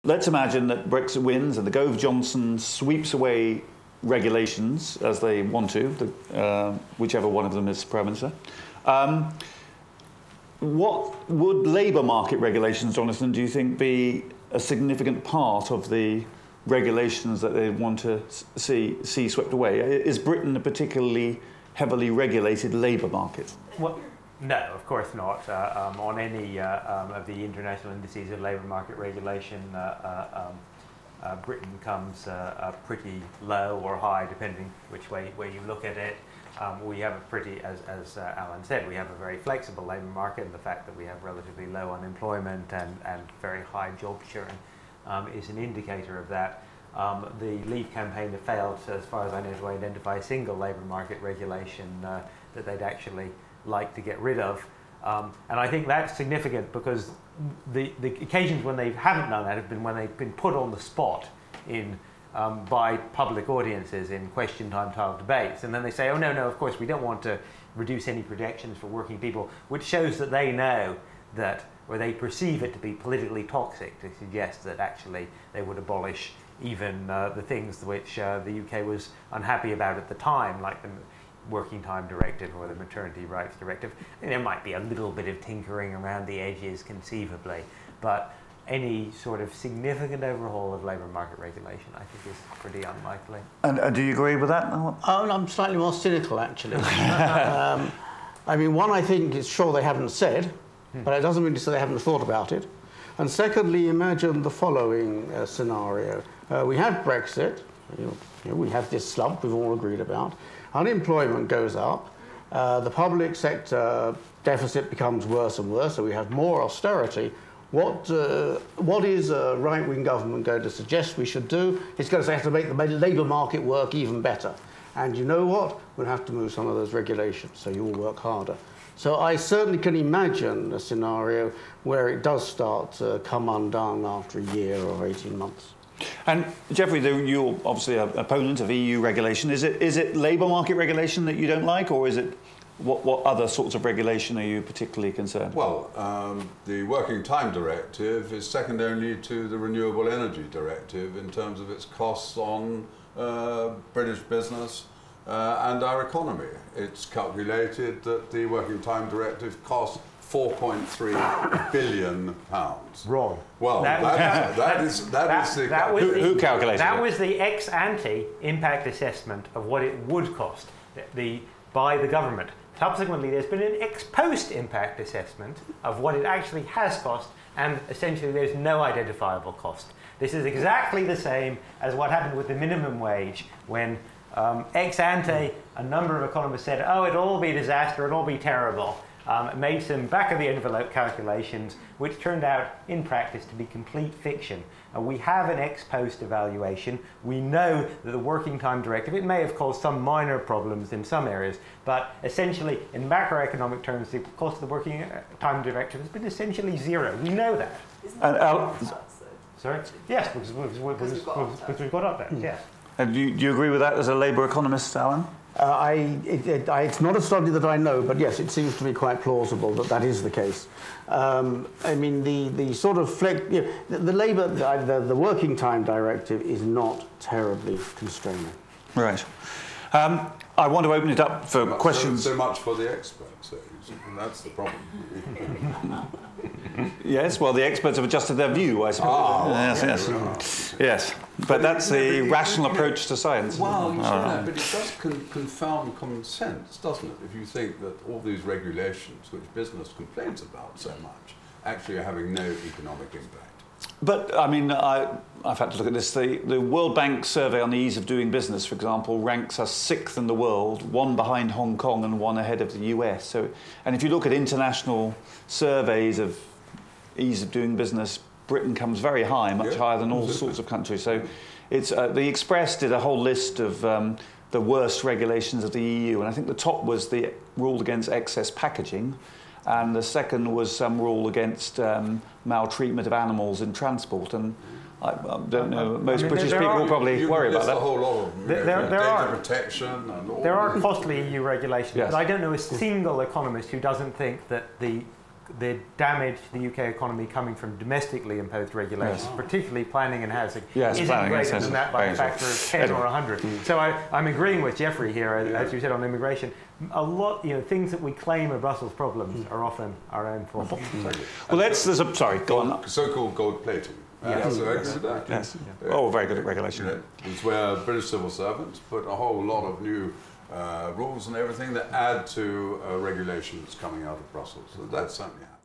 Let's imagine that Brexit wins and the Gove Johnson sweeps away regulations as they want to, whichever one of them is Prime Minister. What would labour market regulations, Jonathan, do you think, be a significant part of the regulations that they want to see swept away? Is Britain a particularly heavily regulated labour market? Well, no, of course not. On any of the international indices of labour market regulation, Britain comes pretty low or high, depending which way you look at it. We have a pretty, as Alan said, we have a very flexible labour market, and the fact that we have relatively low unemployment and very high job churn is an indicator of that. The Leave campaign have failed, as far as I know, to identify a single labour market regulation that they'd actually like to get rid of. And I think that's significant because the occasions when they haven't done that have been when they've been put on the spot by public audiences in question time style debates, and then they say, oh no, of course we don't want to reduce any protections for working people, which shows that they know that, or they perceive it to be politically toxic to suggest that actually they would abolish even the things which the UK was unhappy about at the time, like the Working Time Directive or the Maternity Rights Directive. And there might be a little bit of tinkering around the edges conceivably, but any sort of significant overhaul of labour market regulation, I think, is pretty unlikely. And do you agree with that? I'm slightly more cynical, actually. I mean, one, I think it's sure they haven't said, but it doesn't mean to say they haven't thought about it. And secondly, imagine the following scenario. We have Brexit, we have this slump we've all agreed about. Unemployment goes up, the public sector deficit becomes worse and worse, so we have more austerity. What is a right-wing government going to suggest we should do? It's going to say have to make the labour market work even better. And you know what? We'll have to move some of those regulations, so you will work harder. So I certainly can imagine a scenario where it does start to come undone after a year or 18 months. And Geoffrey, you're obviously an opponent of EU regulation. Is it labour market regulation that you don't like, or is it what other sorts of regulation are you particularly concerned? Well, the Working Time Directive is second only to the Renewable Energy Directive in terms of its costs on British business and our economy. It's calculated that the Working Time Directive costs £4.3 billion. Wrong. Well, that is who calculated that? It? Was the ex-ante impact assessment of what it would cost by the government. Subsequently, there's been an ex-post impact assessment of what it actually has cost, and essentially there's no identifiable cost. This is exactly the same as what happened with the minimum wage when ex-ante, a number of economists said, oh, it'll all be a disaster, it'll all be terrible. Made some back-of-the-envelope calculations, which turned out, in practice, to be complete fiction. We have an ex-post evaluation. We know that the Working Time Directive, it may have caused some minor problems in some areas, but essentially, in macroeconomic terms, the cost of the Working Time Directive has been essentially zero. We know that. Sorry? Yes, because we've got up there, yes. And do you agree with that as a Labour economist, Alan? It's not a study that I know, but yes, it seems to be quite plausible that that is the case. I mean, the sort of the Working Time Directive is not terribly constraining. Right. I want to open it up for questions. So much for the experts. That's the problem. Yes, well, the experts have adjusted their view, I suppose. Yes. But that's the rational approach to science. Well, you say that, but it does confound common sense, doesn't it? If you think that all these regulations, which business complains about so much, actually are having no economic impact. But, I mean, I've had to look at this. The World Bank survey on the ease of doing business, for example, ranks us 6th in the world, 1 behind Hong Kong and 1 ahead of the US. So, and if you look at international surveys of ease of doing business, Britain comes very high, much higher than all sorts of countries. So it's the Express did a whole list of the worst regulations of the EU, and I think the top was the rule against excess packaging, and the second was some rule against maltreatment of animals in transport. And I don't know, most British people will probably worry about that. A whole lot of data protection and all. There are costly EU regulations, yes. But I don't know a single economist who doesn't think that the the damage to the UK economy coming from domestically imposed regulations, particularly planning and housing, isn't greater than that by a factor of 10 or 100. So I'm agreeing with Geoffrey here, as you said on immigration. A lot, things that we claim are Brussels problems are often our own fault. Well, sorry, go on. So-called gold plating. Yes. Oh, very good at regulation. It's where British civil servants put a whole lot of new rules and everything that add to regulations coming out of Brussels. So that's certainly happening.